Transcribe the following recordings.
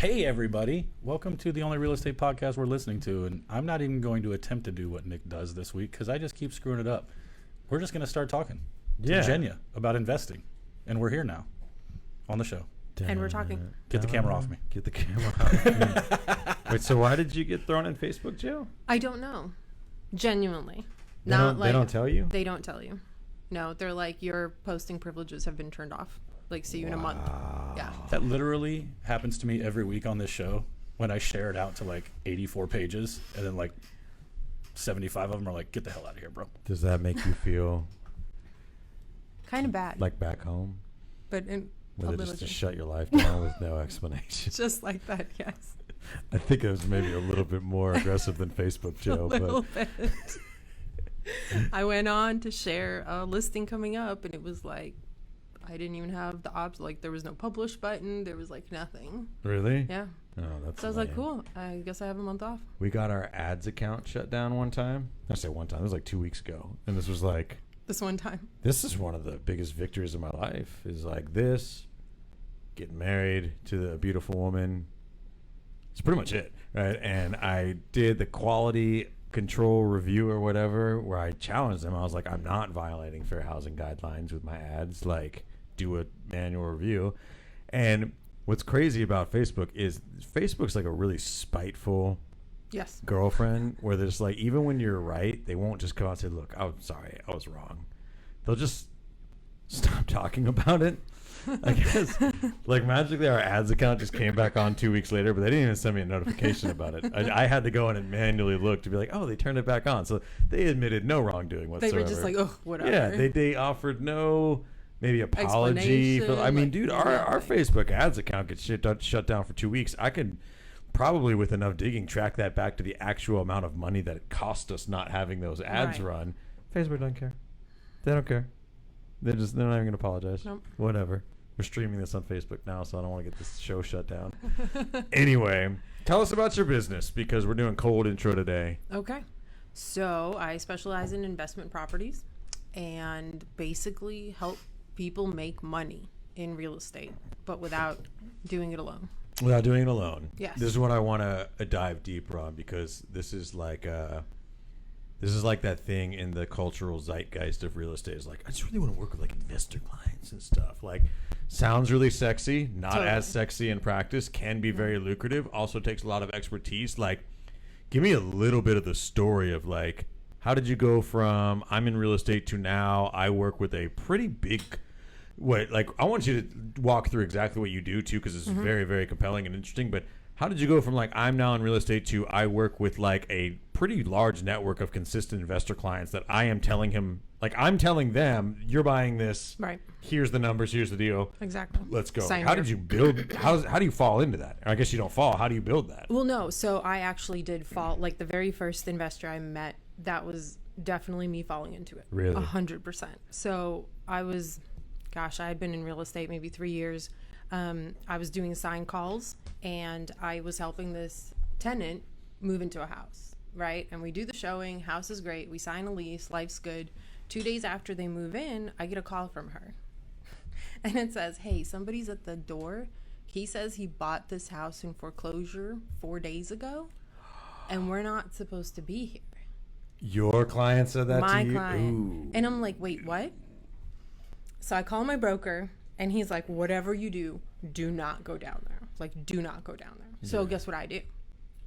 Hey everybody, welcome to the only real estate podcast we're listening to, and I'm not even going to attempt to do what Nick does this week because I just keep screwing it up. We're just going to start talking to Geniya about investing, and we're here now on the show. And we're talking. Get the camera off me. Get the camera off me. Wait, so why did you get thrown in Facebook jail? I don't know. Genuinely. They don't tell you? They don't tell you. No, they're like, your posting privileges have been turned off. Like, see you in a month. Yeah. That literally happens to me every week on this show when I share it out to like 84 pages, and then like 75 of them are like, get the hell out of here, bro. Does that make you feel Kind of bad. like back home? But in Where a they little just to bit. shut your life down with no explanation? Just like that, yes. I think it was maybe a little bit more aggressive than Facebook jail. A little bit. I went on to share a listing coming up, and it was like, I didn't even have the option. Like, there was no publish button. There was like nothing. Really? Yeah. Oh, that's So I was like, lame. cool. I guess I have a month off. We got our ads account shut down one time. I say one time. It was like 2 weeks ago. And this was like, This one time. this is one of the biggest victories of my life, is like this, getting married to the beautiful woman. It's pretty much it, right? And I did the quality control review or whatever, where I challenged them. I was like, I'm not violating fair housing guidelines with my ads. Like, do a manual review. And what's crazy about Facebook is Facebook's like a really spiteful Yes. girlfriend, where there's like, even when you're right, they won't just come out and say, look, I'm sorry, I was wrong. They'll just stop talking about it. I guess like magically our ads account just came back on 2 weeks later, but they didn't even send me a notification about it. I had to go in and manually look to be like, oh, they turned it back on. So they admitted no wrongdoing They whatsoever. were just like, oh, whatever. Yeah, they offered no maybe apology. Explanation, I mean, like, dude, our Facebook ads account gets shut down for 2 weeks. I could probably, with enough digging, track that back to the actual amount of money that it cost us not having those ads Right. run. Facebook don't care. They don't care. They're not even going to apologize. Nope. Whatever. We're streaming this on Facebook now, so I don't want to get this show shut down. Anyway, tell us about your business, because we're doing cold intro today. Okay. So I specialize in investment properties and basically help people make money in real estate, but without doing it alone. Without doing it alone. Yes. This is what I want to dive deeper on, because this is like that thing in the cultural zeitgeist of real estate. Is like, I just really want to work with like investor clients and stuff. Like, sounds really sexy, not Totally. as sexy in practice, can be very lucrative, also takes a lot of expertise. Like, give me a little bit of the story of like, how did you go from I'm in real estate to now I work with a pretty big, like, I want you to walk through exactly what you do too, because it's very, very compelling and interesting. But how did you go from like I'm now in real estate to I work with like a pretty large network of consistent investor clients that I am telling him, like, I'm telling them, you're buying this, Right. here's the numbers, here's the deal, Exactly. let's go. Sign How here. did you build, how do you fall into that? Or I guess you don't fall. How do you build that? Well, no. So I actually did fall. Like, the very first investor I met, that was definitely me falling into it. Really? 100%. So I had been in real estate maybe 3 years. I was doing sign calls, and I was helping this tenant move into a house, right? And we do the showing, house is great, we sign a lease, life's good. 2 days after they move in, I get a call from her. And it says, hey, somebody's at the door. He says he bought this house in foreclosure 4 days ago, and we're not supposed to be here. Your client said that My to you? client. Ooh. And I'm like, wait, what? So I call my broker, and he's like, whatever you do not go down there. Like, do not go down there. So guess what I do?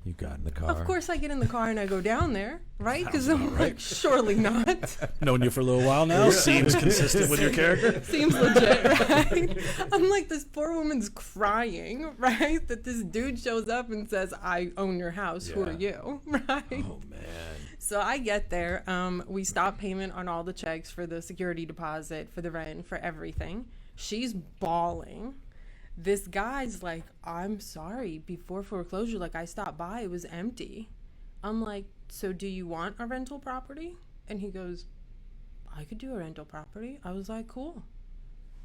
You got in the car. Of course I get in the car and I go down there, right? Because I'm like, surely not. Known you for a little while now. Seems consistent with your character. Seems legit, right? I'm like, this poor woman's crying, right? That this dude shows up and says, I own your house. Who Yeah. are you? Right? Oh, man. So I get there. We stop payment on all the checks for the security deposit, for the rent, for everything. She's bawling. This guy's like, I'm sorry, before foreclosure, like, I stopped by, it was empty. I'm like, so do you want a rental property? And he goes, I could do a rental property. I was like, cool.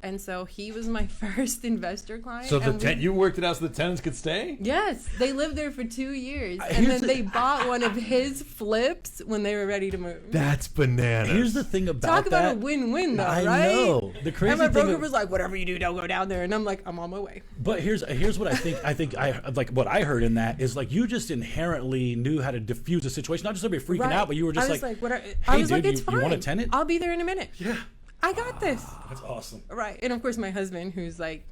And so he was my first investor client. So and you worked it out so the tenants could stay? Yes, they lived there for 2 years, and then they bought one of his flips when they were ready to move. That's bananas. Here's the thing about Talk that. about a win-win, though, I right? know. The crazy and my thing broker was like, "Whatever you do, don't go down there." And I'm like, "I'm on my way." But here's what I think I like what I heard in that is like you just inherently knew how to diffuse the situation, not just everybody freaking out, but you were just I hey, was like, dude, "It's fine. you want a tenant? I'll be there in a minute. Yeah, I got this." that's awesome. Right. And of course, my husband, who's like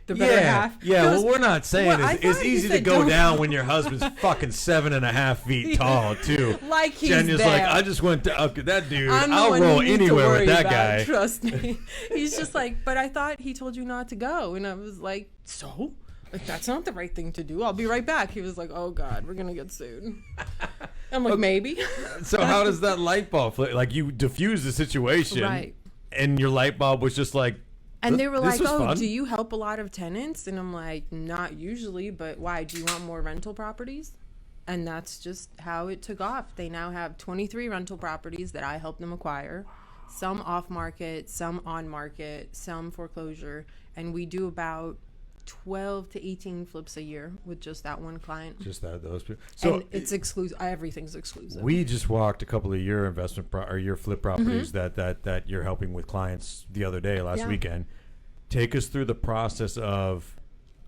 the better half. Yeah, goes, well, we're not saying Well, I it's thought he easy to said go don't- down when your husband's fucking 7.5 feet tall, too. Like he's Jenya's there. like, I just went to that dude. I'm the I'll one roll you need to anywhere worry with that about, guy. Trust me. He's just like, but I thought he told you not to go. And I was like, so? Like, that's not the right thing to do. I'll be right back. He was like, oh, God, we're going to get sued. I'm like, maybe. So how does that light bulb flip? Like, you diffuse the situation, Right. and your light bulb was just like, And they were this like, was oh, fun. do you help a lot of tenants? And I'm like, not usually, but why? Do you want more rental properties? And that's just how it took off. They now have 23 rental properties that I help them acquire, some off market, some on market, some foreclosure. And we do about 12 to 18 flips a year with just that one client. just that those people. So And it's exclusive. Everything's exclusive. we just walked a couple of your investment or your flip properties Mm-hmm. that you're helping with clients the other day, last Yeah. weekend. Take us through the process of,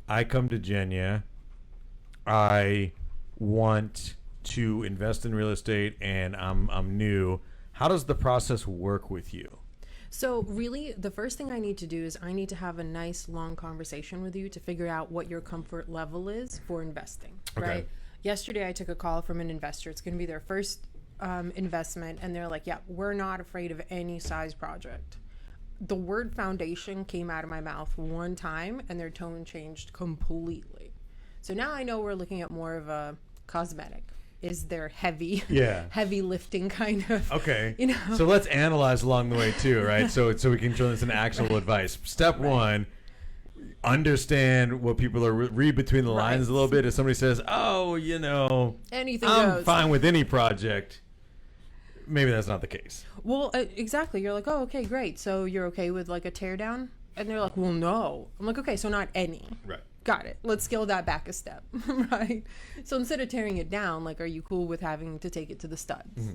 I come to Geniya, I want to invest in real estate, and I'm new. How does the process work with you? So really, the first thing I need to do is I need to have a nice long conversation with you to figure out what your comfort level is for investing, Okay. right? Yesterday, I took a call from an investor. It's going to be their first investment, and they're like, yeah, we're not afraid of any size project. The word foundation came out of my mouth one time, and their tone changed completely. So now I know we're looking at more of a cosmetic. Is there heavy, Yeah. heavy lifting kind of? Okay. You know. So let's analyze along the way too, right? So we can turn this into actionable advice. Step one, understand what people are read between the lines a little bit. If somebody says, "Oh, Anything I'm goes." fine with any project," maybe that's not the case. Well, exactly. You're like, oh, okay, great. So you're okay with like a tear down? And they're like, well, no. I'm like, okay, so not any. Right. Got it. Let's scale that back a step, right? So instead of tearing it down, like, are you cool with having to take it to the studs?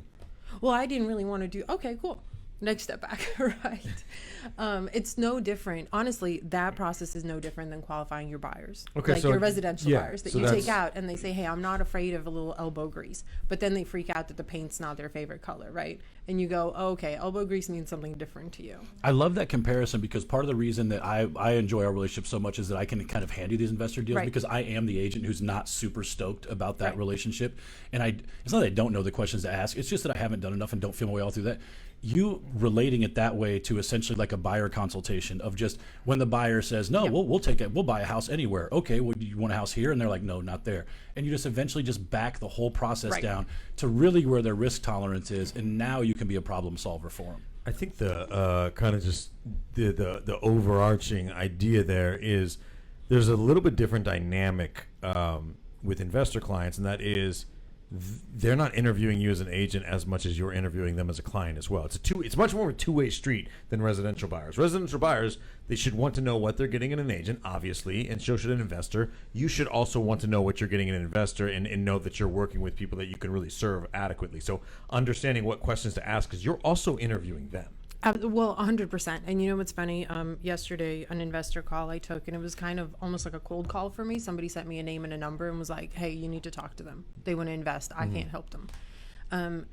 Well, I didn't really want to do. Okay, cool. Next step back, right? It's no different. Honestly, that process is no different than qualifying your buyers. Okay, like so your residential yeah, buyers that so you that's- take out and they say, hey, I'm not afraid of a little elbow grease. But then they freak out that the paint's not their favorite color, right? And you go, oh, okay, elbow grease means something different to you. I love that comparison because part of the reason that I enjoy our relationship so much is that I can kind of hand you these investor deals Right. because I am the agent who's not super stoked about that Right. relationship. And it's not that I don't know the questions to ask. It's just that I haven't done enough and don't feel my way all through that. You relating it that way to essentially like a buyer consultation of just when the buyer says, no, Yeah. we'll take it. We'll buy a house anywhere. Okay, well, do you want a house here? And they're like, no, not there. And you just eventually just back the whole process Right. down to really where their risk tolerance is. And now you can be a problem solver for them. I think the kind of just the overarching idea there is there's a little bit different dynamic with investor clients, and that is they're not interviewing you as an agent as much as you're interviewing them as a client as well. It's much more of a two-way street than residential buyers. Residential buyers, they should want to know what they're getting in an agent, obviously, and so should an investor. You should also want to know what you're getting in an investor and know that you're working with people that you can really serve adequately. So understanding what questions to ask because you're also interviewing them. Well, 100%. And you know what's funny? Yesterday, an investor call I took, and it was kind of almost like a cold call for me. Somebody sent me a name and a number and was like, hey, you need to talk to them. They want to invest. I can't help them.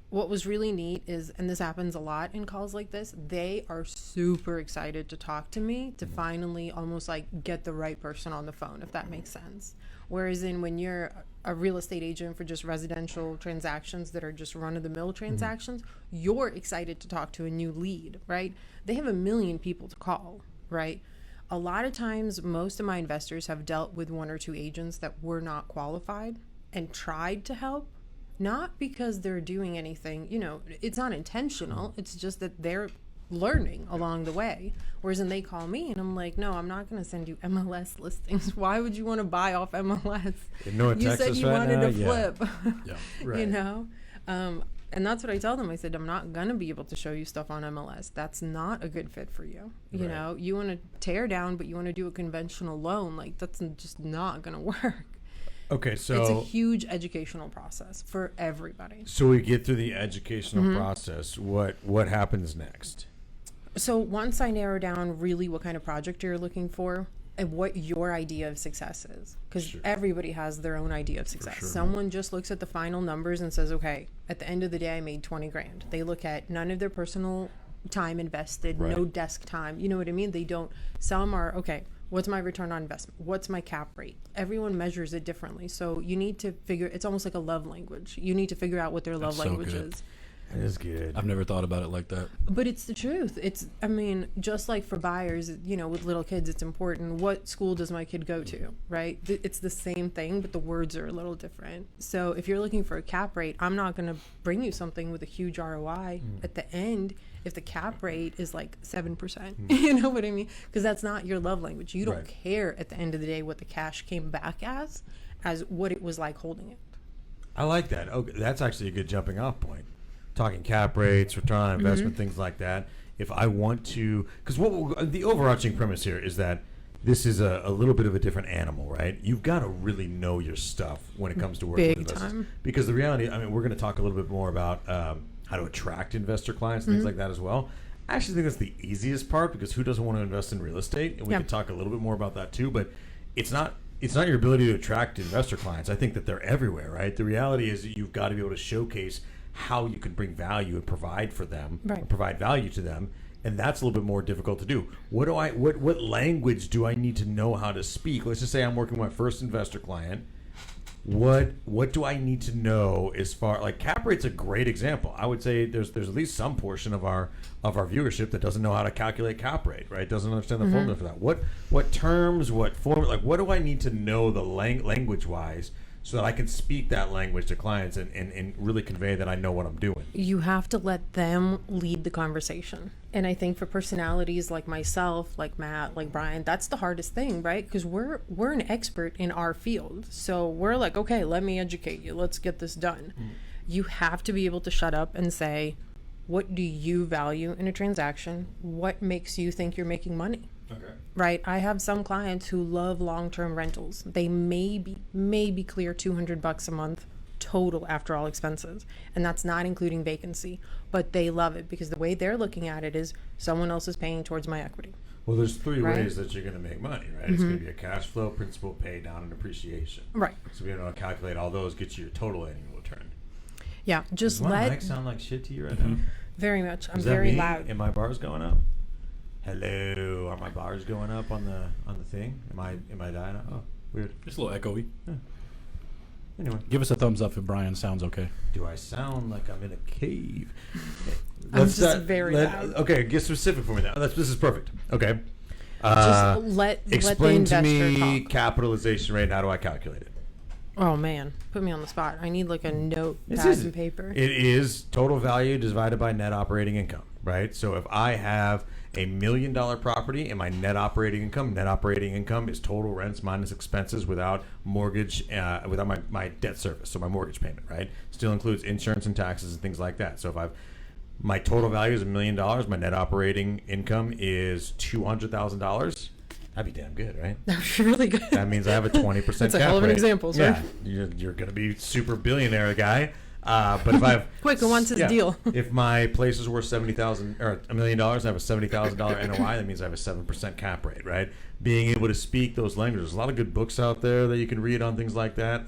What was really neat is, and this happens a lot in calls like this, they are super excited to talk to me to finally almost like get the right person on the phone, if that makes sense. Whereas when you're a real estate agent for just residential transactions that are just run-of-the-mill transactions, you're excited to talk to a new lead, right? They have a million people to call, right? A lot of times, most of my investors have dealt with one or two agents that were not qualified and tried to help. Not because they're doing anything, it's not intentional. It's just that they're learning along the way. Whereas then they call me and I'm like, no, I'm not going to send you MLS listings. Why would you want to buy off MLS? In North You Texas said you right wanted now? to flip, Yeah. Right. And that's what I tell them. I said, I'm not going to be able to show you stuff on MLS. That's not a good fit for you. You Right. know, you want to tear down, but you want to do a conventional loan. Like, that's just not going to work. Okay, so It's a huge educational process for everybody. so we get through the educational process. What happens next? So once I narrow down really what kind of project you're looking for and what your idea of success is, because Sure. everybody has their own idea of success. sure. Someone just looks at the final numbers and says, okay, at the end of the day, I made 20 grand. They look at none of their personal time invested, Right. no desk time. You know what I mean? They don't, some are, okay, what's my return on investment? What's my cap rate? Everyone measures it differently. So you need to figure, it's almost like a love language. You need to figure out what their love That's so language good. is. That is good. I've never thought about it like that. But it's the truth. It's, I mean, just like for buyers, you know, with little kids, it's important. What school does my kid go to, right? It's the same thing, but the words are a little different. So if you're looking for a cap rate, I'm not going to bring you something with a huge ROI at the end if the cap rate is like 7%. You know what I mean? Because that's not your love language. You don't Right. care at the end of the day what the cash came back as what it was like holding it. I like that. Okay, that's actually a good jumping off point. Talking cap rates, return on investment, things like that. If I want to, because the overarching premise here is that this is a little bit of a different animal, right? You've got to really know your stuff when it comes to working Big with investors. time. Because the reality, I mean, we're going to talk a little bit more about how to attract investor clients and things like that as well. I actually think that's the easiest part because who doesn't want to invest in real estate? And we Yeah. can talk a little bit more about that too. But it's not your ability to attract investor clients. I think that they're everywhere, right? The reality is that you've got to be able to showcase how you can bring value and provide for them, Right. and provide value to them, and that's a little bit more difficult to do. What language do I need to know how to speak? Let's just say I'm working with my first investor client. What do I need to know as far like cap rate's a great example. I would say there's at least some portion of our viewership that doesn't know how to calculate cap rate, right? Doesn't understand the formula for that. What terms, what formula, like what do I need to know the language wise so that I can speak that language to clients and really convey that I know what I'm doing. You have to let them lead the conversation. And I think for personalities like myself, like Matt, like Brian, that's the hardest thing, right? Because we're an expert in our field. So we're like, okay, let me educate you. Let's get this done. You have to be able to shut up and say, what do you value in a transaction? What makes you think you're making money? Okay. Right. I have some clients who love long-term rentals. They maybe clear $200 a month total after all expenses. And that's not including vacancy, but they love it because the way they're looking at it is someone else is paying towards my equity. Well, there's three Right. ways that you're going to make money, right? It's going to be a cash flow, principal, pay down, and appreciation. Right. So being able to calculate all those gets you your total annual return. Yeah. Just Does my let mic sound like shit to you right now? very much. I'm Is that very me? loud. And my bars going up? Hello, are my bars going up on the thing? Am I dying? Oh, weird. Just a little echoey. Anyway, Give us a thumbs up if Brian sounds okay. do I sound like I'm in a cave? I'm just very loud. Okay, get specific for me now. This is perfect. Okay. Just let the Explain to investor me talk. capitalization rate. How do I calculate it? Oh man, put me on the spot. I need like a note, It's pad, easy. and paper. It is total value divided by net operating income, right? So if I have $1 million property and my net operating income is total rents minus expenses without mortgage, without my debt service, so my mortgage payment, right? Still includes insurance and taxes and things like that. So if my total value is $1 million, my net operating income is $200,000. That'd be damn good, right? That's really good. That means I have a 20% That's a cap hell of an rate. example, sir. Yeah, you're going to be super billionaire guy. But if I have Quick, who wants his deal? If my place is worth $70,000 or $1 million, I have a $70,000 NOI. That means I have a 7% cap rate, right? Being able to speak those languages. There's a lot of good books out there that you can read on things like that.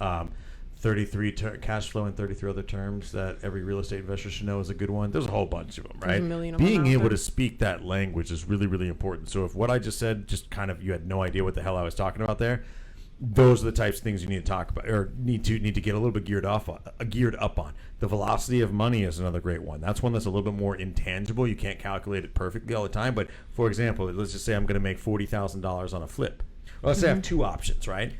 33 cash flow and 33 other terms that every real estate investor should know is a good one. There's a whole bunch of them, right? There's a million of them Being out able there. to speak that language is really, really important. So if what I just said, just kind of you had no idea what the hell I was talking about there, those are the types of things you need to talk about or need to get a little bit geared up on. The velocity of money is another great one. That's one that's a little bit more intangible. You can't calculate it perfectly all the time. But for example, let's just say I'm going to make $40,000 on a flip. Well, let's say I have two options, right?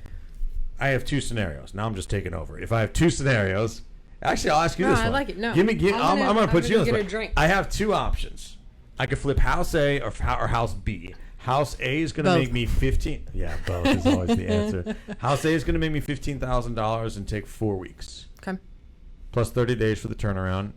I have two scenarios. Now I'm just taking over. If I have two scenarios, actually, I'll ask you No, this I one. like it. No. I'm gonna put I'm you on gonna the get a spot. drink. I have two options. I could flip house A or house B. House A is going to Both. make me 15. Yeah, both is always the answer. House A is going to make me $15,000 and take 4 weeks, Okay. plus 30 days for the turnaround.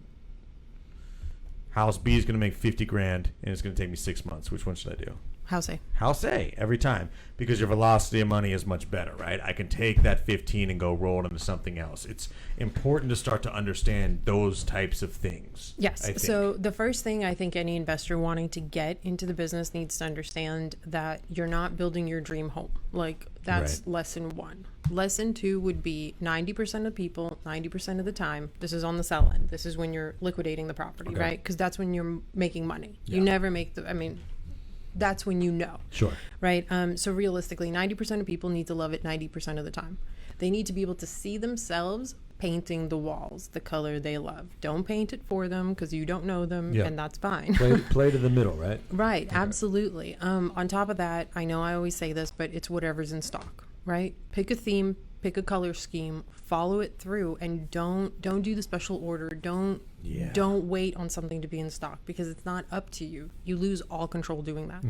House B is going to make 50 grand, and it's going to take me 6 months. Which one should I do? House A. House A every time, because your velocity of money is much better, right? I can take that 15 and go roll it into something else. It's important to start to understand those types of things. Yes. So the first thing I think any investor wanting to get into the business needs to understand that you're not building your dream home. Like, that's lesson 1. Lesson 2 would be 90% of people, 90% of the time, this is on the sell end. This is when you're liquidating the property, right? Because that's when you're making money. You never make that's when you know. Sure. Right? So realistically, 90% of people need to love it 90% of the time. They need to be able to see themselves painting the walls the color they love. Don't paint it for them because you don't know them, and that's fine. Play to the middle, right? Right, absolutely. On top of that, I know I always say this, but it's whatever's in stock, right? Pick a theme, pick a color scheme, follow it through, and don't do the special order. Don't wait on something to be in stock, because it's not up to you. You lose all control doing that.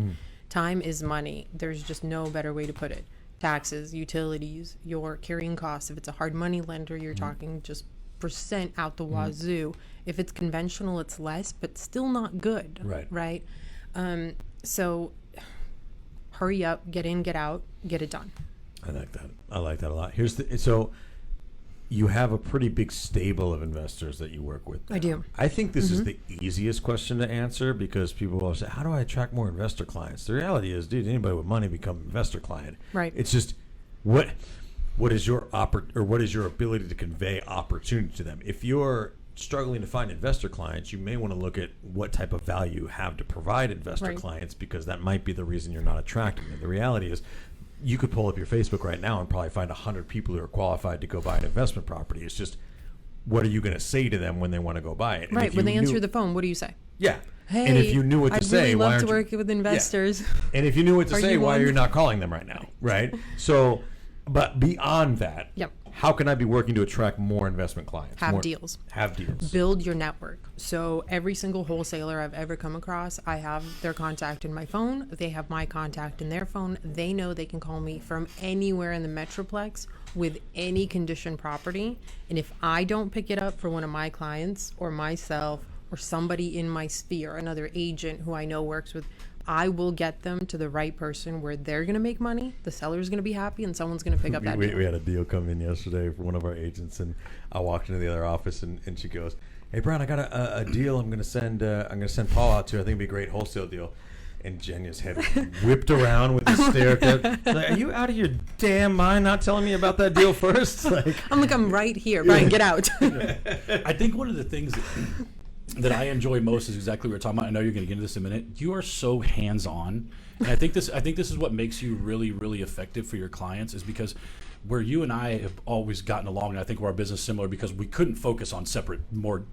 Time is money. There's just no better way to put it. Taxes, utilities, your carrying costs. If it's a hard money lender, you're talking just percent out the wazoo. If it's conventional, it's less, but still not good. Right? So hurry up, get in, get out, get it done. I like that a lot. So you have a pretty big stable of investors that you work with now. I do. I think this is the easiest question to answer, because people will say, how do I attract more investor clients? The reality is, dude, anybody with money become an investor client. Right. It's just what is your what is your ability to convey opportunity to them? If you're struggling to find investor clients, you may want to look at what type of value you have to provide investor clients, because that might be the reason you're not attracting them. The reality is, you could pull up your Facebook right now and probably find 100 people who are qualified to go buy an investment property. It's just, what are you going to say to them when they want to go buy it? And right. When they answer the phone, what do you say? Yeah. Hey, and if you knew what to say, really why love aren't to work with investors. Yeah. And if you knew what to say, why are you one? not calling them right now? Right. So, but beyond that, how can I be working to attract more investment clients? Have deals. Build your network. So every single wholesaler I've ever come across, I have their contact in my phone. They have my contact in their phone. They know they can call me from anywhere in the Metroplex with any condition property. And if I don't pick it up for one of my clients or myself or somebody in my sphere, another agent who I know works with, I will get them to the right person where they're going to make money, the seller's going to be happy, and someone's going to pick up that deal. We had a deal come in yesterday for one of our agents, and I walked into the other office, and she goes, "Hey, Brian, I got a deal. I'm going to send Paul out to. I think it'd be a great wholesale deal." And Genia's head whipped around with a stare. Like, are you out of your damn mind not telling me about that deal first? I'm right here. Brian, get out. I think one of the things that I enjoy most is exactly what we're talking about. I know you're going to get into this in a minute. You are so hands-on, and I think this is what makes you really, really effective for your clients, is because where you and I have always gotten along, and I think our business is similar, because we couldn't focus on separate, more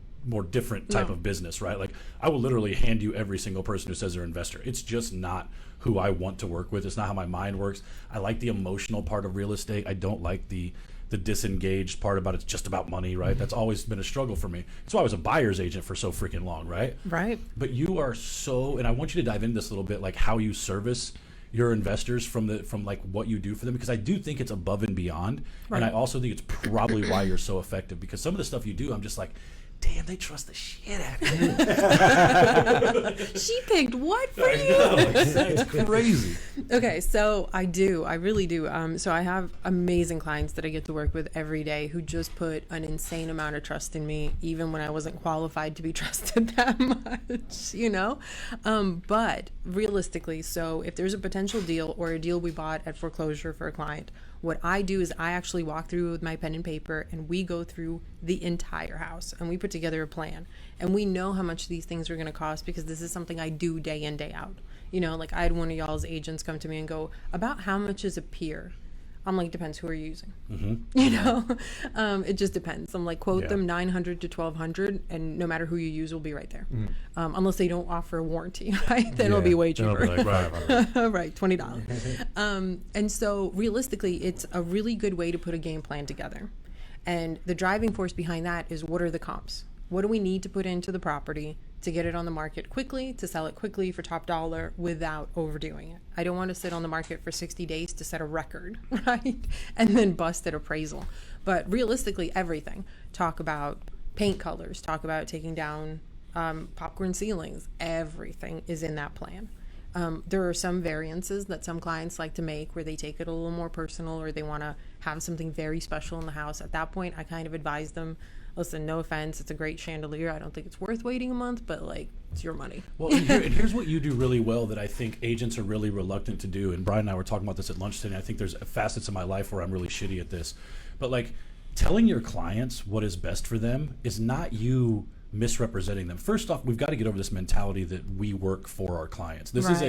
different type of business, right? Like, I will literally hand you every single person who says they're an investor. It's just not who I want to work with. It's not how my mind works. I like the emotional part of real estate. I don't like the disengaged part about it's just about money, right? That's always been a struggle for me. That's why I was a buyer's agent for so freaking long, right? Right. But you are so, and I want you to dive into this a little bit, like how you service your investors from like what you do for them, because I do think it's above and beyond. And I also think it's probably why you're so effective, because some of the stuff you do, I'm just like, damn, they trust the shit out of you. She picked what for you? It's crazy. Okay, so I really do. So I have amazing clients that I get to work with every day who just put an insane amount of trust in me, even when I wasn't qualified to be trusted that much, you know? But realistically, so if there's a potential deal or a deal we bought at foreclosure for a client, what I do is I actually walk through with my pen and paper, and we go through the entire house, and we put together a plan, and we know how much these things are going to cost, because this is something I do day in, day out. You know, like I had one of y'all's agents come to me and go, about how much is a pier? I'm like, depends who are you using. You know, it just depends. I'm like, quote them $900 to $1,200, and no matter who you use, will be right there. Unless they don't offer a warranty, right? Then it'll be way cheaper. It'll be like, right, $20. And so realistically, it's a really good way to put a game plan together. And the driving force behind that is, what are the comps? What do we need to put into the property to get it on the market quickly, to sell it quickly for top dollar without overdoing it? I don't want to sit on the market for 60 days to set a record, right? And then bust at appraisal. But realistically, everything. Talk about paint colors, talk about taking down popcorn ceilings, everything is in that plan. There are some variances that some clients like to make where they take it a little more personal, or they want to have something very special in the house. At that point, I kind of advise them, listen, no offense, it's a great chandelier. I don't think it's worth waiting a month, but like, it's your money. Well, and here's what you do really well that I think agents are really reluctant to do. And Brian and I were talking about this at lunch today. I think there's facets of my life where I'm really shitty at this. But like, telling your clients what is best for them is not you misrepresenting them. First off, we've got to get over this mentality that we work for our clients. This is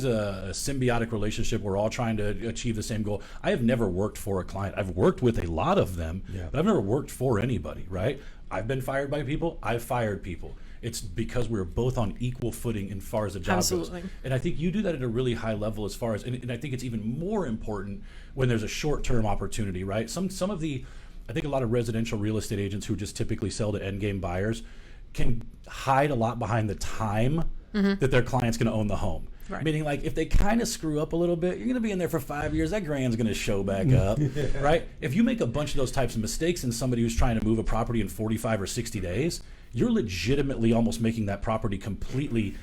a symbiotic relationship. We're all trying to achieve the same goal. I have never worked for a client. I've worked with a lot of them, but I've never worked for anybody, right? I've been fired by people. I've fired people. It's because we're both on equal footing as far as the job goes. And I think you do that at a really high level as far as, and I think it's even more important when there's a short-term opportunity, right? Some of the, I think a lot of residential real estate agents who just typically sell to end game buyers can hide a lot behind the time that their client's going to own the home. Right. Meaning, like, if they kind of screw up a little bit, you're going to be in there for 5 years. That grand's going to show back up, right? If you make a bunch of those types of mistakes in somebody who's trying to move a property in 45 or 60 days, you're legitimately almost making that property completely,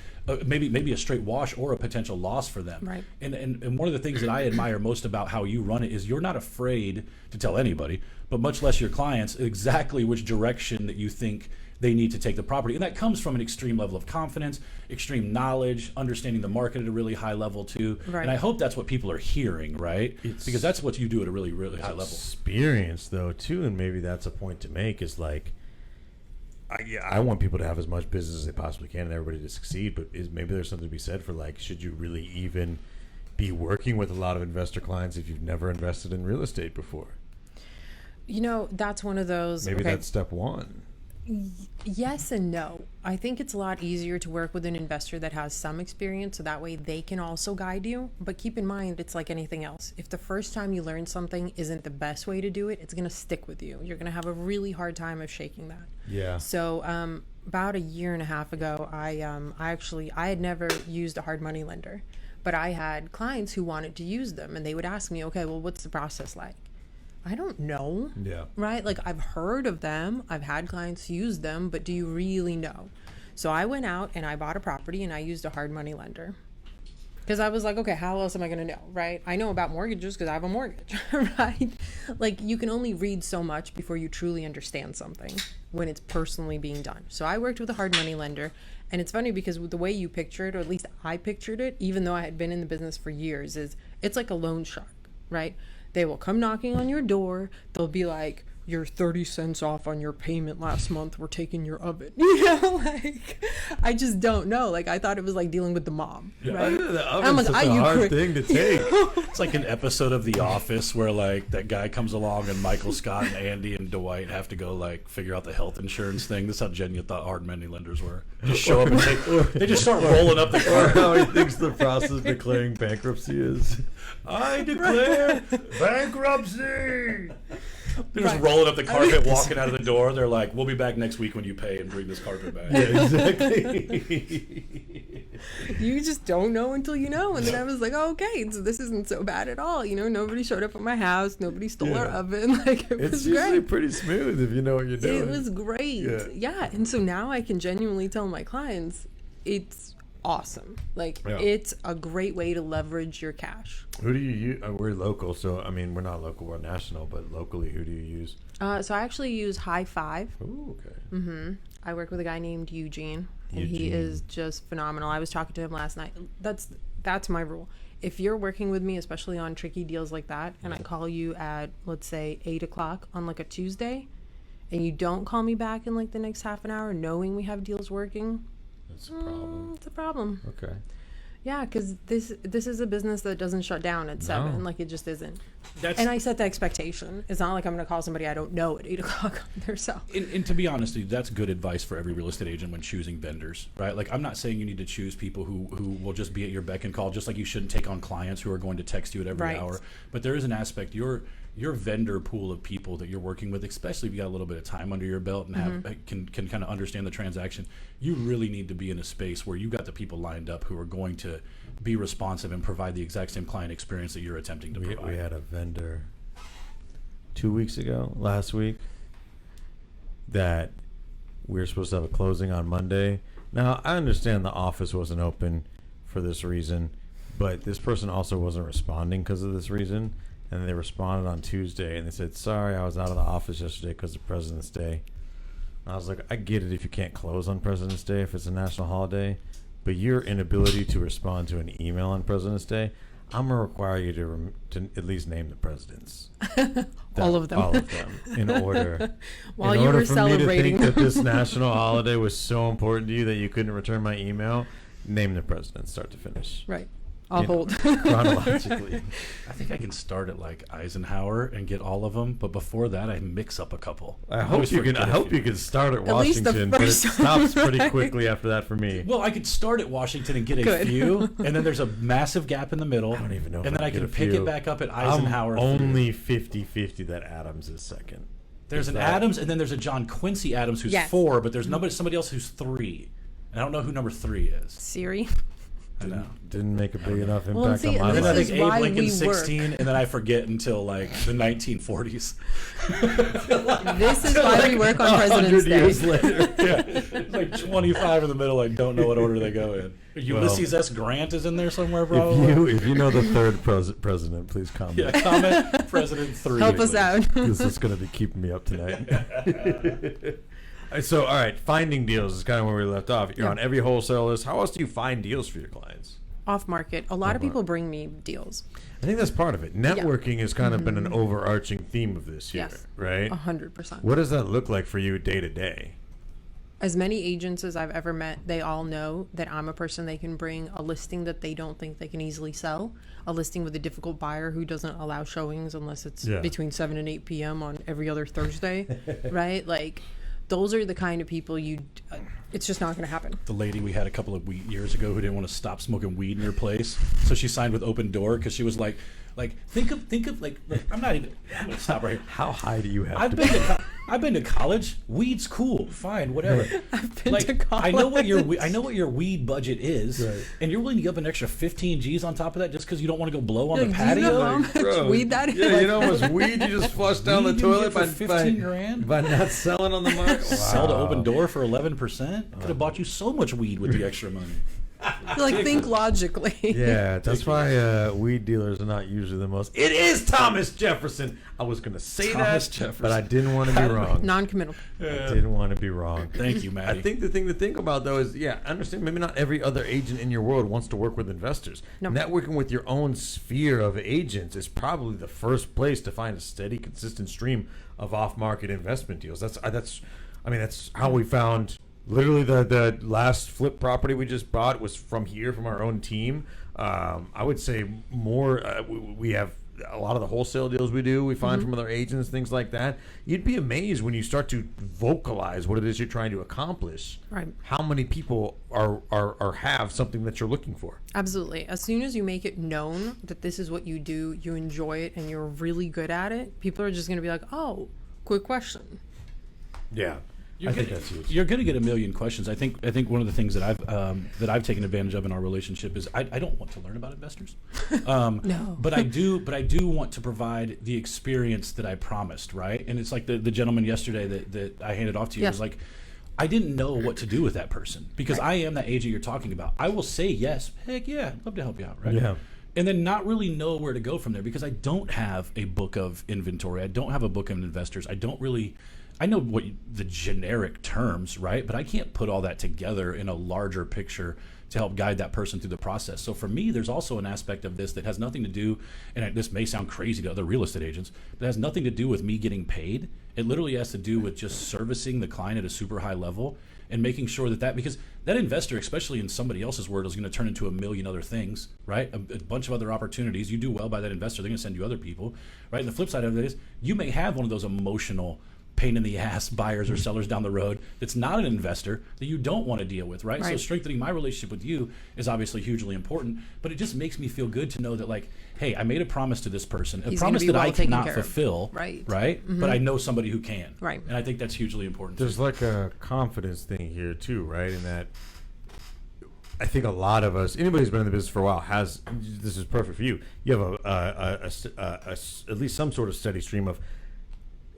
maybe a straight wash or a potential loss for them. Right. And one of the things that I admire most about how you run it is you're not afraid to tell anybody, but much less your clients, exactly which direction that you think they need to take the property. And that comes from an extreme level of confidence, extreme knowledge, understanding the market at a really high level too. Right. And I hope that's what people are hearing, right? Because that's what you do at a really, really high level. Experience though too, and maybe that's a point to make, is like, I want people to have as much business as they possibly can and everybody to succeed, but maybe there's something to be said for, like, should you really even be working with a lot of investor clients if you've never invested in real estate before? You know, that's one of those. Maybe that's step one. Yes and no. I think it's a lot easier to work with an investor that has some experience, so that way they can also guide you. But keep in mind, it's like anything else. If the first time you learn something isn't the best way to do it, it's going to stick with you. You're going to have a really hard time of shaking that. Yeah. So about a year and a half ago, I had never used a hard money lender, but I had clients who wanted to use them, and they would ask me, okay, well, what's the process like? I don't know. Yeah. Right? Like, I've heard of them. I've had clients use them, but do you really know? So I went out and I bought a property and I used a hard money lender. Because I was like, okay, how else am I going to know, right? I know about mortgages because I have a mortgage, right? Like, you can only read so much before you truly understand something when it's personally being done. So I worked with a hard money lender. And it's funny because the way you picture it, or at least I pictured it, even though I had been in the business for years, is it's like a loan shark, right? They will come knocking on your door. They'll be like, you're 30 cents off on your payment last month. We're taking your oven. You know, like, I just don't know. Like, I thought it was like dealing with the mob, right? The oven's such a hard thing to take. It's like an episode of The Office where, like, that guy comes along and Michael Scott and Andy and Dwight have to go, like, figure out the health insurance thing. This is how Geniya thought hard money lenders were. Just show up and they just start rolling up the car. How he thinks the process of declaring bankruptcy is. I declare bankruptcy. They're just rolling up the carpet, walking out of the door. They're like, we'll be back next week when you pay and bring this carpet back. Yeah, exactly. You just don't know until you know. And then I was like, oh, okay, so this isn't so bad at all. You know, nobody showed up at my house. Nobody stole our oven. Like, it's usually pretty smooth if you know what you're doing. It was great. Yeah. And so now I can genuinely tell my clients it's awesome. Like, it's a great way to leverage your cash. Who do you use? We're local, so I mean, we're not local, we're national, but locally, who do you use? So I actually use High Five. Ooh, okay. I work with a guy named Eugene, and he is just phenomenal. I was talking to him last night. That's my rule. If you're working with me, especially on tricky deals like that, and I call you at, let's say, 8 o'clock on like a Tuesday, and you don't call me back in like the next half an hour knowing we have deals working, that's a problem. It's a problem. Okay. Yeah, because this is a business that doesn't shut down at 7. Like, it just isn't. And I set the expectation. It's not like I'm going to call somebody I don't know at 8 o'clock on their cell. And to be honest, dude, that's good advice for every real estate agent when choosing vendors, right? Like, I'm not saying you need to choose people who will just be at your beck and call, just like you shouldn't take on clients who are going to text you at every hour. But there is an aspect, your vendor pool of people that you're working with, especially if you got a little bit of time under your belt and can kind of understand the transaction, you really need to be in a space where you got the people lined up who are going to be responsive and provide the exact same client experience that you're attempting to provide. We had a vendor 2 weeks ago, last week, that we were supposed to have a closing on Monday. Now, I understand the office wasn't open for this reason, but this person also wasn't responding because of this reason. And they responded on Tuesday, and they said, sorry, I was out of the office yesterday because of President's Day. And I was like, I get it if you can't close on President's Day if it's a national holiday, but your inability to respond to an email on President's Day, I'm going to require you to at least name the presidents. All of them. All of them, in order. While in you order were for celebrating. me to think that this national holiday was so important to you that you couldn't return my email, name the presidents start to finish. Right. I'll hold. Chronologically. I think I can start at like Eisenhower and get all of them, but before that, I mix up a couple. I hope you can start at least the Washington, but it first stops pretty quickly after that for me. Well, I could start at Washington and get a Good. few, and then there's a massive gap in the middle. I don't even know if And then I I can can get a pick few. it back up at Eisenhower. I'm only 50-50 that Adams is second. There's an that- Adams, and then there's a John Quincy Adams who's Yes. 4, but there's somebody else who's 3. And I don't know who number 3 is. Siri. I know. Didn't make a big enough Well, impact see, on my And then I This think is Abe why Lincoln's we work. 16, and then I forget until like the 1940s. This is why we work on President's 100 Day. years later. Yeah, like 25 in the middle. I don't know what order they go in. Ulysses S. Grant is in there somewhere, probably. If you know the third president, please comment. Yeah, comment President 3. Help us please. out. This is going to be keeping me up tonight. So, all right, finding deals is kind of where we left off. You're Yeah. on every wholesale list. How else do you find deals for your clients? Off market. A lot of people bring me deals. I think that's part of it. Networking has kind of been an overarching theme of this year, Yes. right? 100%. What does that look like for you day to day? As many agents as I've ever met, they all know that I'm a person they can bring a listing that they don't think they can easily sell, a listing with a difficult buyer who doesn't allow showings unless it's Yeah. between 7 and 8 p.m. on every other Thursday, right? Like, those are the kind of people it's just not going to happen. The lady we had a couple of years ago who didn't want to stop smoking weed in her place, so she signed with Open Door because she was like, think of like I'm going to stop right here. How high do you have I've to been be? I've been to college. Weed's cool, fine, whatever. I've been Like, to college. I know what your weed budget is, Right. and you're willing to give up an extra 15 G's on top of that just because you don't want to go blow on Like, the do you know patio. how much Bro, weed that is? Yeah, you know how much weed you just flushed down the Weed you can toilet get for 15 grand? by not selling on the market? Sell to Wow. Open Door for 11%. Could have bought you so much weed with the extra money. Like, think logically. Yeah, that's why weed dealers are not usually the most. It is Thomas Jefferson. I was going to say Thomas that, Jefferson. but I didn't want to be wrong. Non-committal. I didn't want to be wrong. Thank you, Maddie. I think the thing to think about, though, is, I understand maybe not every other agent in your world wants to work with investors. No. Networking with your own sphere of agents is probably the first place to find a steady, consistent stream of off-market investment deals. That's how we found. Literally, the last flip property we just bought was from our own team. I would say more. We have a lot of the wholesale deals we find from other agents, things like that. You'd be amazed when you start to vocalize what it is you're trying to accomplish. Right. How many people are have something that you're looking for? Absolutely. As soon as you make it known that this is what you do, you enjoy it, and you're really good at it, people are just going to be like, oh, quick question. Yeah. I think that's huge. You're going to get a million questions. I think one of the things that I've taken advantage of in our relationship is I don't want to learn about investors, No. but I do want to provide the experience that I promised, right? And it's like the gentleman yesterday that I handed off to you Yeah. was like, I didn't know what to do with that person because I am that agent you're talking about. I will say yes, heck yeah, love to help you out, right? Yeah. And then not really know where to go from there because I don't have a book of inventory. I don't have a book of investors. I know what the generic terms, right? But I can't put all that together in a larger picture to help guide that person through the process. So for me, there's also an aspect of this that has nothing to do, and this may sound crazy to other real estate agents, but it has nothing to do with me getting paid. It literally has to do with just servicing the client at a super high level and making sure that because that investor, especially in somebody else's world, is going to turn into a million other things, right? A bunch of other opportunities. You do well by that investor, they're going to send you other people, right? And the flip side of it is you may have one of those emotional pain in the ass buyers or sellers down the road that's not an investor that you don't want to deal with, right? So strengthening my relationship with you is obviously hugely important, but it just makes me feel good to know that, like, hey, I made a promise to this person, a He's promise gonna be that I well taken cannot care of. fulfill, Right. But I know somebody who can, Right. And I think that's hugely important. There's like a confidence thing here too, right? In that, I think a lot of us, anybody who's been in the business for a while, has. This is perfect for you. You have at least some sort of steady stream of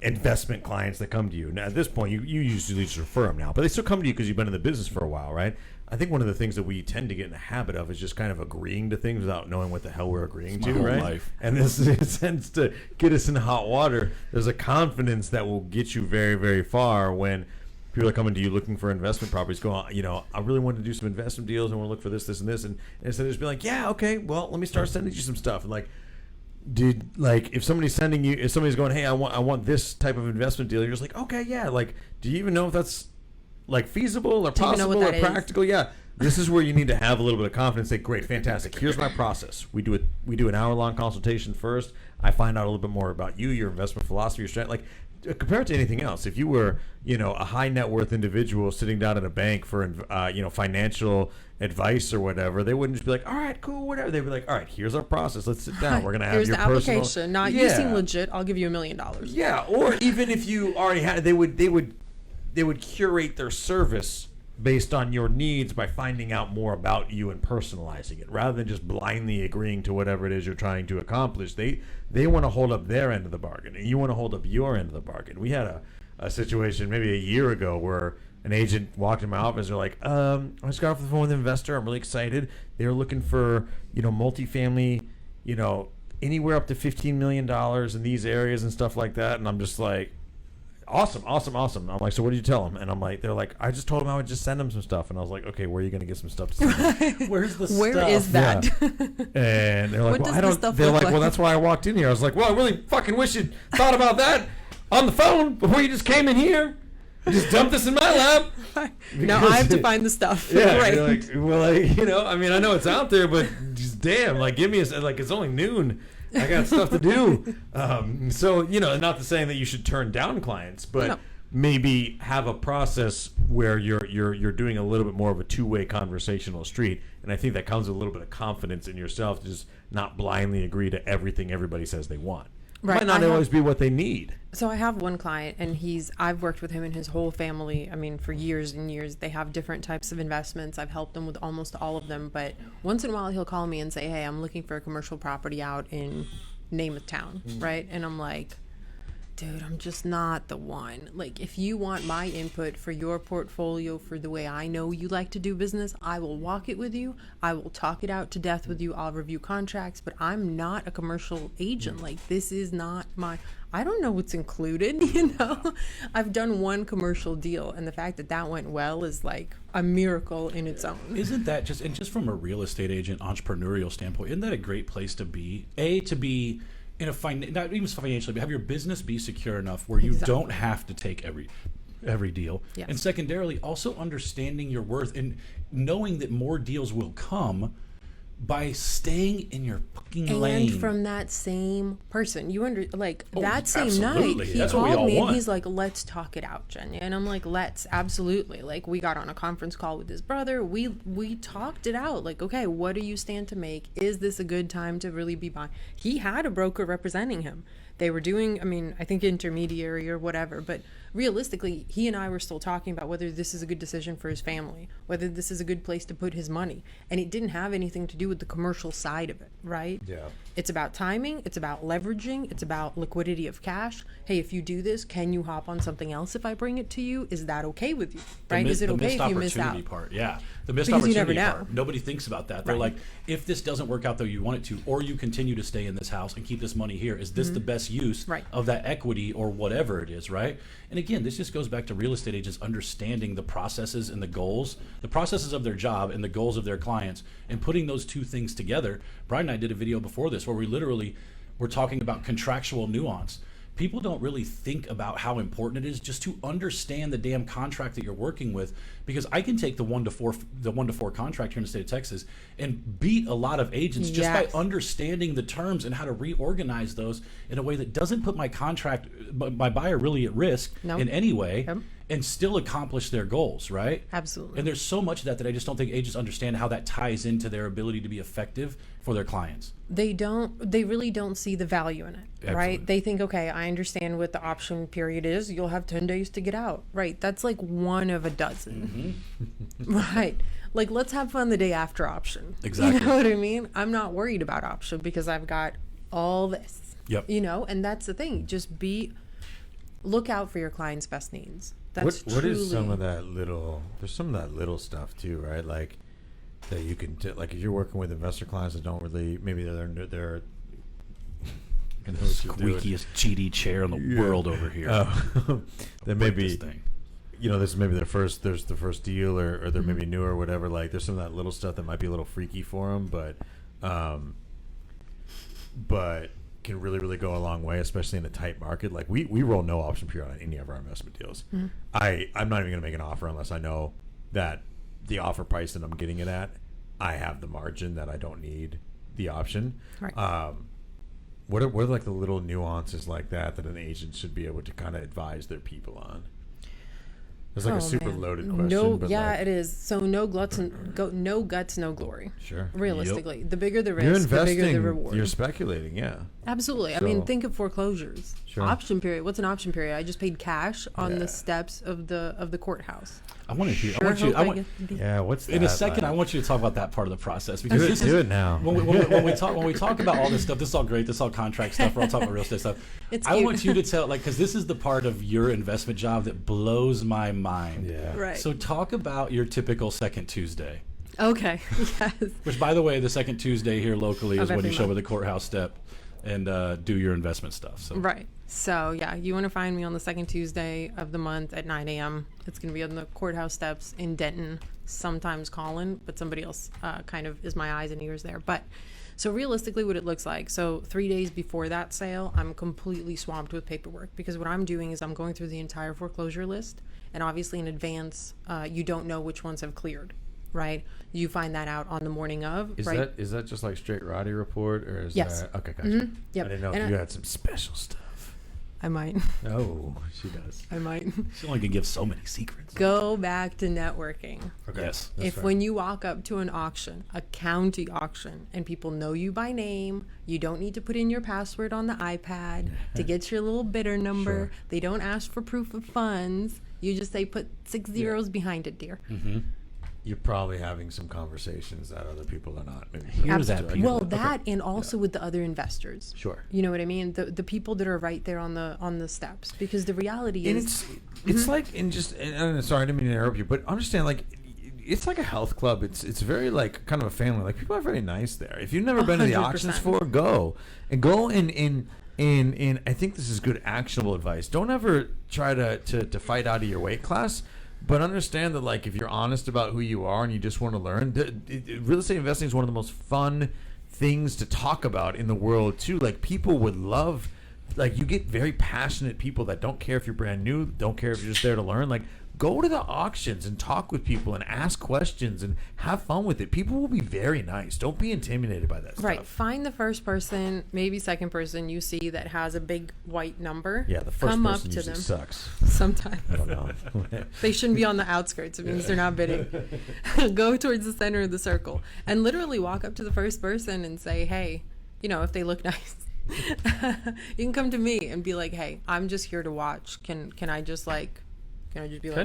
investment clients that come to you. Now, at this point, you usually just refer them now, but they still come to you because you've been in the business for a while, right? I think one of the things that we tend to get in the habit of is just kind of agreeing to things without knowing what the hell we're agreeing to, right? Life. And this tends to get us in hot water. There's a confidence that will get you very, very far when people are coming to you looking for investment properties, going, I really want to do some investment deals and want to look for this, this, and this. And instead of just be like, yeah, okay, well, let me start sending you some stuff. And like, dude, like if somebody's going, hey, I want this type of investment deal, you're just like, okay, yeah, like, do you even know if that's like feasible or possible or practical? Yeah. This is where you need to have a little bit of confidence. Say, great, fantastic. Here's my process. We do an hour-long consultation first. I find out a little bit more about you, your investment philosophy, your strategy. Like, compared to anything else, if you were, a high net worth individual sitting down at a bank for, financial advice or whatever, they wouldn't just be like, all right, cool, whatever. They'd be like, all right, here's our process. Let's sit down. We're gonna have here's your the application. You seem legit. I'll give you $1 million. Yeah, or even if you already had, they would curate their service based on your needs by finding out more about you and personalizing it rather than just blindly agreeing to whatever it is you're trying to accomplish. They want to hold up their end of the bargain and you want to hold up your end of the bargain. We had a situation maybe a year ago where an agent walked in my office. They're like, I just got off the phone with an investor. I'm really excited. They were looking for, multifamily, anywhere up to $15 million in these areas and stuff like that. And I'm just like, awesome. I'm like, so what did you tell them? And I'm like, they're like, I just told them I would just send them some stuff. And I was like, okay, where are you going to get some stuff to send? Where's the Where stuff? is that? Yeah. And they're like, well, I don't. They're like, well, that's why I walked in here. I was like, well, I really fucking wish you'd thought about that on the phone before you just came in here. You just dumped this in my lap. Now I have to find the stuff. Yeah, right. You're like, well, I mean, I know it's out there, but just damn, like, give me it's only noon. I got stuff to do. So, not to say that you should turn down clients, but maybe have a process where you're doing a little bit more of a two-way conversational street. And I think that comes with a little bit of confidence in yourself to just not blindly agree to everything everybody says they want. Right. It might not always be what they need. So I have one client, and I've worked with him and his whole family. I mean, for years and years. They have different types of investments. I've helped them with almost all of them. But once in a while, he'll call me and say, hey, I'm looking for a commercial property out in name of town, right? And I'm like, dude, I'm just not the one. Like, if you want my input for your portfolio, for the way I know you like to do business, I will walk it with you. I will talk it out to death with you. I'll review contracts, but I'm not a commercial agent. Like, this is not I don't know what's included, I've done one commercial deal, and the fact that went well is like a miracle in its own. Isn't that just from a real estate agent entrepreneurial standpoint, isn't that a great place to be? To be in a not even financially, but have your business be secure enough where you don't have to take every deal. Yes. And secondarily, also understanding your worth and knowing that more deals will come by staying in your fucking lane. And from that same person. That same absolutely. night, he That's what we called all me want. and he's like, let's talk it out, Genya. And I'm like, let's, absolutely. Like, we got on a conference call with his brother. We talked it out. Like, okay, what do you stand to make? Is this a good time to really be buying? He had a broker representing him. They were doing, I think intermediary or whatever, but realistically, he and I were still talking about whether this is a good decision for his family, whether this is a good place to put his money. And it didn't have anything to do with the commercial side of it, right? Yeah. It's about timing. It's about leveraging. It's about liquidity of cash. Hey, if you do this, can you hop on something else if I bring it to you? Is that okay with you, right? Is it okay if you miss out? Part, yeah. The missed Because you opportunity never know. part. Nobody thinks about that. They're like, if this doesn't work out though you want it to, or you continue to stay in this house and keep this money here, is this the best use of that equity or whatever it is, right? And again, this just goes back to real estate agents understanding the processes and the goals, the processes of their job and the goals of their clients, and putting those two things together. Brian and I did a video before this where we literally were talking about contractual nuance. People don't really think about how important it is just to understand the damn contract that you're working with, because I can take the 1-to-4 contract here in the state of Texas and beat a lot of agents just by understanding the terms and how to reorganize those in a way that doesn't put my buyer really at risk in any way, and still accomplish their goals, right? Absolutely. And there's so much of that I just don't think agents understand how that ties into their ability to be effective for their clients. They really don't see the value in it, Absolutely. right? They think, okay, I understand what the option period is. You'll have 10 days to get out, right? That's like one of a dozen, right? Like, let's have fun the day after option. Exactly. You know what I mean? I'm not worried about option because I've got all this, Yep. and that's the thing. Just be look out for your client's best needs. That's what is some truly- of that little? There's some of that little stuff too, right? Like that you can like if you're working with investor clients that don't really maybe they're And the squeakiest GD chair in the world over here. Then Break maybe this thing. this is maybe their first deal or they're maybe new or whatever. Like there's some of that little stuff that might be a little freaky for them, but can really go a long way, especially in a tight market. Like we roll no option period on any of our investment deals. I'm not even going to make an offer unless I know that the offer price that I'm getting it at, I have the margin that I don't need the option. Right. What are like the little nuances like that an agent should be able to kind of advise their people on? It's like a super loaded question. No, but yeah, like, it is. So no guts, no guts, no glory. Sure. Realistically, the bigger the You're risk, the investing. bigger the reward. You're speculating, yeah. Absolutely. I So- mean, think of foreclosures. Sure. Option period. What's an option period? I just paid cash on Yeah. the steps of the courthouse. I want to hear. Sure hope I get the- Yeah. What's that? In a second, like? I want you to talk about that part of the process because this Do is it now. when we talk about all this stuff. This is all great. This is all contract stuff. We're all talking about real estate stuff. It's I cute. want you to tell because this is the part of your investment job that blows my mind. Yeah. Right. So talk about your typical second Tuesday. Okay. Yes. Which, by the way, the second Tuesday here locally is Of when every you show up month. at the Courthouse Step and do your investment stuff. So Right. So yeah, you want to find me on the second Tuesday of the month at 9 a.m. It's going to be on the Courthouse Steps in Denton. Sometimes Colin, but somebody else kind of is my eyes and ears there. But so realistically, what it looks like. So 3 days before that sale, I'm completely swamped with paperwork because what I'm doing is I'm going through the entire foreclosure list, and obviously in advance, you don't know which ones have cleared. Right, you find that out on the morning of. Is right? that just like straight Roddy report or is Yes. that okay? Gotcha. Yep. I didn't know And if you had some special stuff. I might. Oh, she does. I might. she only can give so many secrets. Go back to networking. Okay. Yes. That's If fair. when you walk up to an auction, a county auction, and people know you by name, you don't need to put in your password on the iPad to get your little bidder number. Sure. They don't ask for proof of funds. You just say put 6 zeros behind it, dear. You're probably having some conversations that other people are not. Maybe Here's that Absolutely. people. Well, that and also with the other investors. Sure. You know what I mean? The people that are right there on the steps. Because the reality And is, it's like and sorry, I didn't mean to interrupt you, but understand like it's like a health club. It's very like kind of a family. Like people are very nice there. If you've never been to the 100%. auctions before, go and I think this is good actionable advice. Don't ever try to fight out of your weight class. But understand that, like, if you're honest about who you are and you just want to learn, real estate investing is one of the most fun things to talk about in the world, too. Like, people would love, like, you get very passionate people that don't care if you're brand new, don't care if you're just there to learn. Like, go to the auctions and talk with people and ask questions and have fun with it. People will be very nice. Don't be intimidated by that right, stuff. find the first person, maybe second person you see that has a big white number. Yeah, the first Come person up to usually them. sucks. Sometimes. I don't know. They shouldn't be on the outskirts. It means they're not bidding. Go towards the center of the circle and literally walk up to the first person and say, hey, you know, if they look nice, you can come to me and be like, hey, I'm just here to watch. Can I just be I like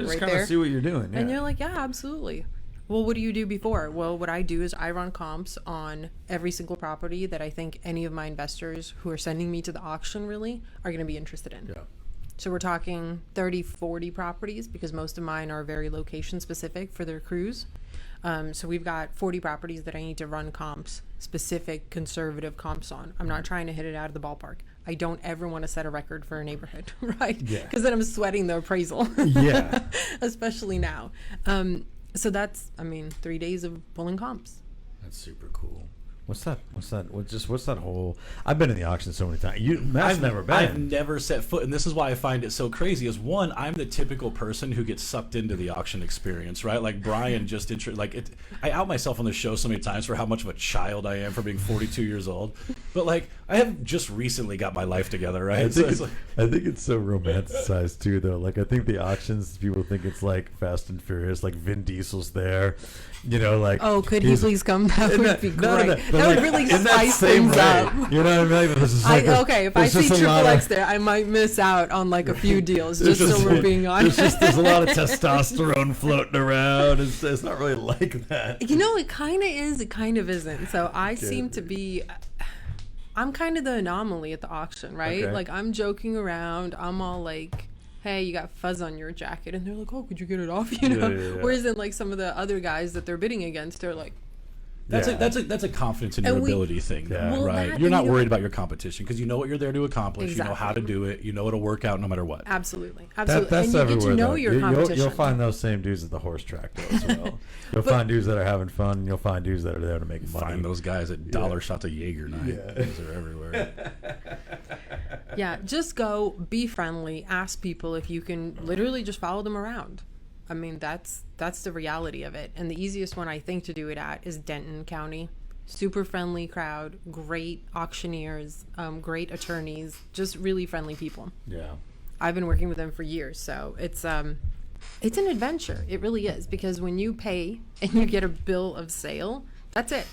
just right kind there? of see what you're doing. Yeah. And you're like, yeah, absolutely. Well, what do you do before? Well, what I do is I run comps on every single property that I think any of my investors who are sending me to the auction really are going to be interested in. Yeah. So we're talking 30, 40 properties because most of mine are very location specific for their crews. So we've got 40 properties that I need to run comps, specific conservative comps on. I'm not trying to hit it out of the ballpark. I don't ever want to set a record for a neighborhood, right? Yeah. Because then I'm sweating the appraisal. Yeah. Especially now. So that's, 3 days of pulling comps. That's super cool. What's that? What's that whole? I've been in the auction so many times. Matt's never been. I've never set foot, and this is why I find it so crazy. Is one, I'm the typical person who gets sucked into the auction experience, right? Like Brian just I out myself on the show so many times for how much of a child I am for being 42 years old, but like I have just recently got my life together, right? I think it's so romanticized too, though. Like I think the auctions, people think it's like Fast and Furious, like Vin Diesel's there, you know, like Oh, could he he's- please come? That would be great. but That would like, really in that spice same things way, up. You know what I mean? Like, this is like If I there's see just a Triple lot X of- there, I might miss out on like a few deals, there's just so we're being honest. there's a lot of testosterone floating around. It's not really like that. You know, it kind of is, it kind of isn't. So I seem to be, I'm kind of the anomaly at the auction, right? Okay. Like, I'm joking around. I'm all like, hey, you got fuzz on your jacket. And they're like, oh, could you get it off? You know? Yeah. Whereas in, like, some of the other guys that they're bidding against, they're like, That's Yeah. that's a confidence in your And we- ability thing, Yeah. though, Well, right? that- You're and not you know- worried about your competition because you know what you're there to accomplish. You know how to Exactly. do it. You know it'll work out no matter what. absolutely. That's And you everywhere. get to know though. your You'll competition. find those same dudes at the horse track though, as well. You'll find dudes that are having fun. And you'll find dudes that are there to make money. Find those guys at dollar shots of Jaeger night. Yeah. Those are everywhere. Yeah, just go, be friendly, ask people if you can literally just follow them around. I mean, that's the reality of it. And the easiest one I think to do it at is Denton County. Super friendly crowd, great auctioneers, great attorneys, just really friendly people. Yeah. I've been working with them for years, so it's an adventure. It really is, because when you pay and you get a bill of sale, that's it.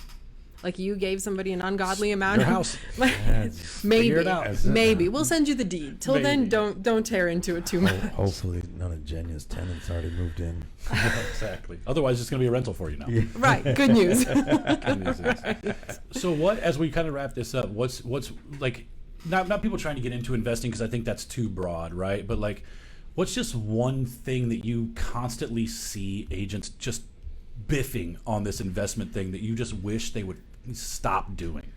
Like, you gave somebody an ungodly amount Your of house. maybe, Figure it out. That's it. maybe we'll send you the deed. Till then, Maybe. don't tear into it too much. Hopefully, none of Genia's tenants already moved in. Exactly. Otherwise, it's going to be a rental for you now. Right. Good news. Good news is. So what, as we kind of wrap this up, what's like, not people trying to get into investing because I think that's too broad, right? But like, what's just one thing that you constantly see agents just biffing on this investment thing that you just wish they would stop doing,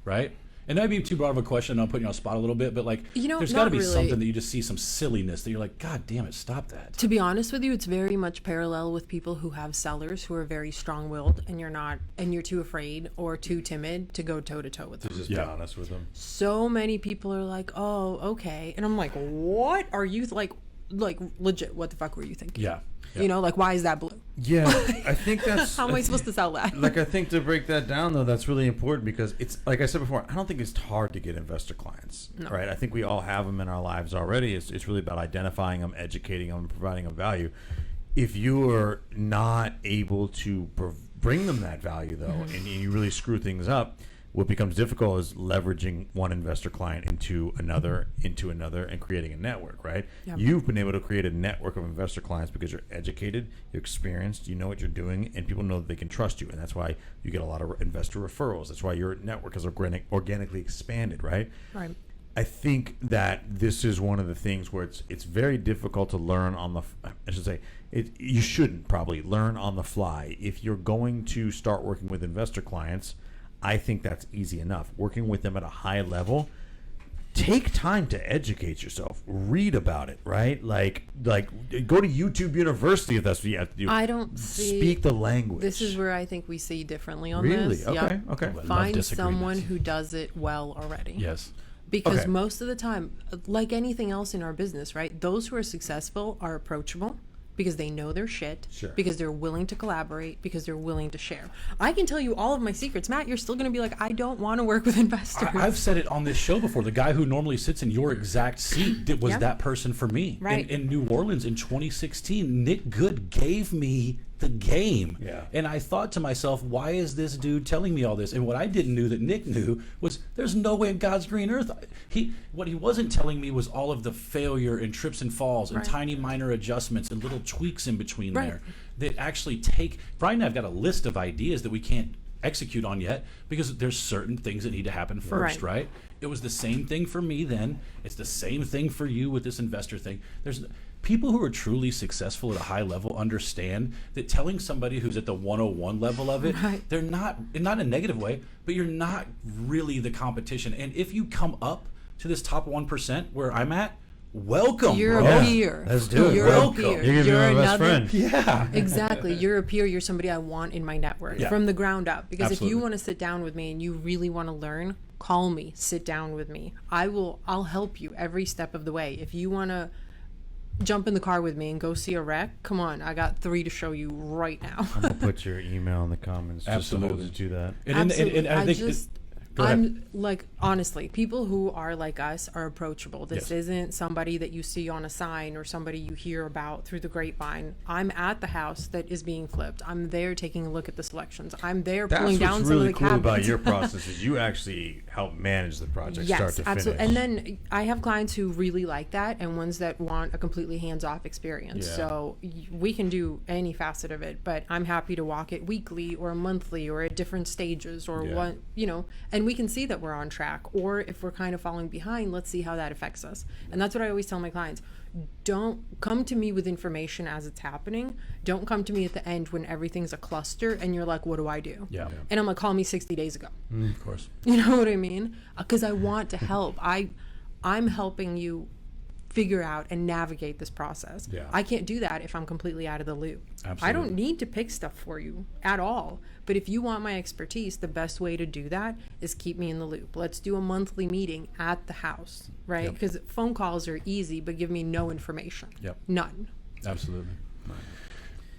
right? And that might be too broad of a question. I'm putting you on the spot a little bit, but like, You know, there's got to not be really. something that you just see some silliness that you're like, God damn it, stop that. To be honest with you, it's very much parallel with people who have sellers who are very strong-willed, and you're too afraid or too timid to go toe-to-toe with them. Just Yeah. be honest with them. So many people are like, oh, okay. And I'm like, what are you, like legit, what the fuck were you thinking? Yeah. You know, like, why is that blue? Yeah, I think that's. How am I supposed to sell that? Like, I think to break that down though, that's really important because it's like I said before. I don't think it's hard to get investor clients, No. right? I think we all have them in our lives already. It's really about identifying them, educating them, and providing them value. If you are not able to bring them that value though, and you really screw things up, what becomes difficult is leveraging one investor client into another, and creating a network, right? Yep. You've been able to create a network of investor clients because you're educated, you're experienced, you know what you're doing, and people know that they can trust you. And that's why you get a lot of investor referrals. That's why your network is organically expanded, right? Right. I think that this is one of the things where it's very difficult to learn on the. I should say you shouldn't probably learn on the fly. If you're going to start working with investor clients, I think that's easy enough. Working with them at a high level, take time to educate yourself. Read about it, right? Like go to YouTube University if that's what you have to do. I don't see. Speak the language. This is where I think we see differently on really this. okay. Yep. Okay. I love Find disagreements. someone who does it well already. Yes. Because Okay. most of the time, like anything else in our business, right? Those who are successful are approachable because they know their shit, Sure. because they're willing to collaborate, because they're willing to share. I can tell you all of my secrets. Matt, you're still going to be like, I don't want to work with investors. I've said it on this show before. The guy who normally sits in your exact seat was Yeah. that person for me. Right. In New Orleans in 2016, Nick Good gave me the game. Yeah. And I thought to myself, why is this dude telling me all this? And what I didn't know that Nick knew was there's no way in God's green earth. What he wasn't telling me was all of the failure and trips and falls and Right. tiny minor adjustments and little tweaks in between Right. there that actually take. Brian and I've got a list of ideas that we can't execute on yet because there's certain things that need to happen first, Right. right? It was the same thing for me then. It's the same thing for you with this investor thing. There's people who are truly successful at a high level understand that telling somebody who's at the 101 level of it, Right. they're not in a negative way, but you're not really the competition. And if you come up to this top 1% where I'm at, welcome, You're bro. a peer. Let's do it. You're Welcome. a peer. You're gonna be my best another- friend. Yeah. Exactly. You're a peer. You're somebody I want in my network Yeah. from the ground up. Because if Absolutely. you want to sit down with me and you really want to learn, call me, sit down with me. I'll help you every step of the way. If you want to jump in the car with me and go see a wreck, come on. I got 3 to show you right now. I'm gonna put your email in the comments just to hold Absolutely. you to that. Absolutely. I think go ahead. I'm like, honestly, people who are like us are approachable. This Yes. isn't somebody that you see on a sign or somebody you hear about through the grapevine. I'm at the house that is being flipped. I'm there taking a look at the selections. I'm there That's pulling what's down some really of the cool cabinets. about your process is you actually help manage the project start to absolutely. finish. And then I have clients who really like that and ones that want a completely hands-off experience. Yeah. So we can do any facet of it, but I'm happy to walk it weekly or monthly or at different stages or Yeah. one, and we can see that we're on track. Or if we're kind of falling behind, let's see how that affects us. And that's what I always tell my clients. Don't come to me with information as it's happening. Don't come to me at the end when everything's a cluster and you're like, what do I do? Yeah. And I'm like, call me 60 days ago. Of course. You know what I mean? Because I want to help. I'm helping you figure out and navigate this process. Yeah. I can't do that if I'm completely out of the loop. Absolutely. I don't need to pick stuff for you at all. But if you want my expertise, the best way to do that is keep me in the loop. Let's do a monthly meeting at the house, right? Yep. Because phone calls are easy, but give me no information. Yep. None. Absolutely.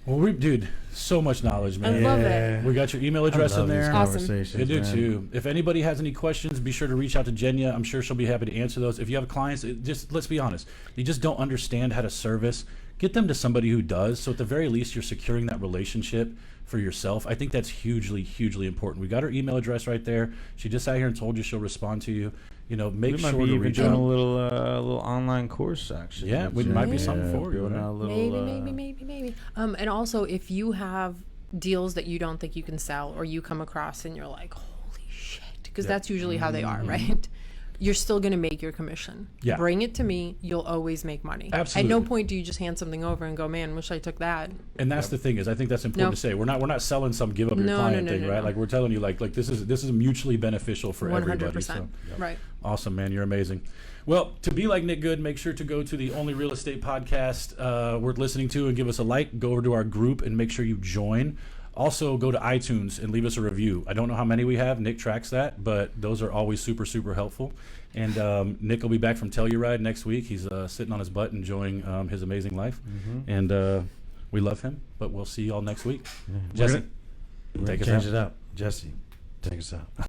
Well, dude, so much knowledge, man. I love it. We got your email address in there. Awesome. Conversations, I do man. too. If anybody has any questions, be sure to reach out to Geniya. I'm sure she'll be happy to answer those. If you have clients, just let's be honest, you just don't understand how to service, get them to somebody who does. So at the very least, you're securing that relationship for yourself. I think that's hugely, hugely important. We got her email address right there. She just sat here and told you she'll respond to you. You know, make We might sure be to even reach doing out. a little online course actually. Yeah, we might be something for you. building out a little, Maybe. And also, if you have deals that you don't think you can sell, or you come across and you're like, holy shit, because that's usually how they are, right? You're still going to make your commission. Yeah. Bring it to me. You'll always make money. Absolutely. At no point do you just hand something over and go, man, wish I took that. And that's the thing is, I think that's important Nope. to say. We're not selling some give up your No, client no, thing, no, right? no. Like we're telling you, like this is mutually beneficial for everybody. 100%. So. Right. Awesome, man. You're amazing. Well, to be like Nick Good, make sure to go to the Only Real Estate podcast worth listening to and give us a like. Go over to our group and make sure you join. Also, go to iTunes and leave us a review. I don't know how many we have. Nick tracks that, but those are always super, super helpful. And Nick will be back from Telluride next week. He's sitting on his butt enjoying his amazing life. And we love him, but we'll see y'all next week. Jesse, take us change out. it up. Jesse, take us out.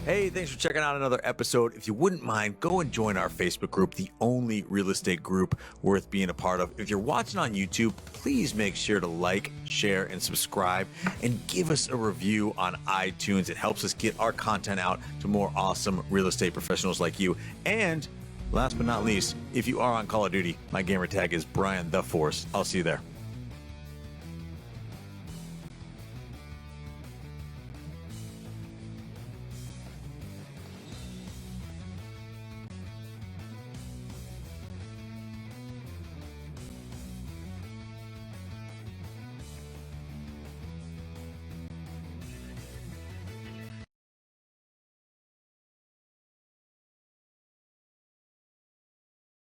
Hey, thanks for checking out another episode. If you wouldn't mind, go and join our Facebook group, the only real estate group worth being a part of. If you're watching on YouTube, please make sure to like, share, and subscribe, and give us a review on iTunes. It helps us get our content out to more awesome real estate professionals like you. And last but not least, if you are on Call of Duty, my gamer tag is Brian the Force. I'll see you there.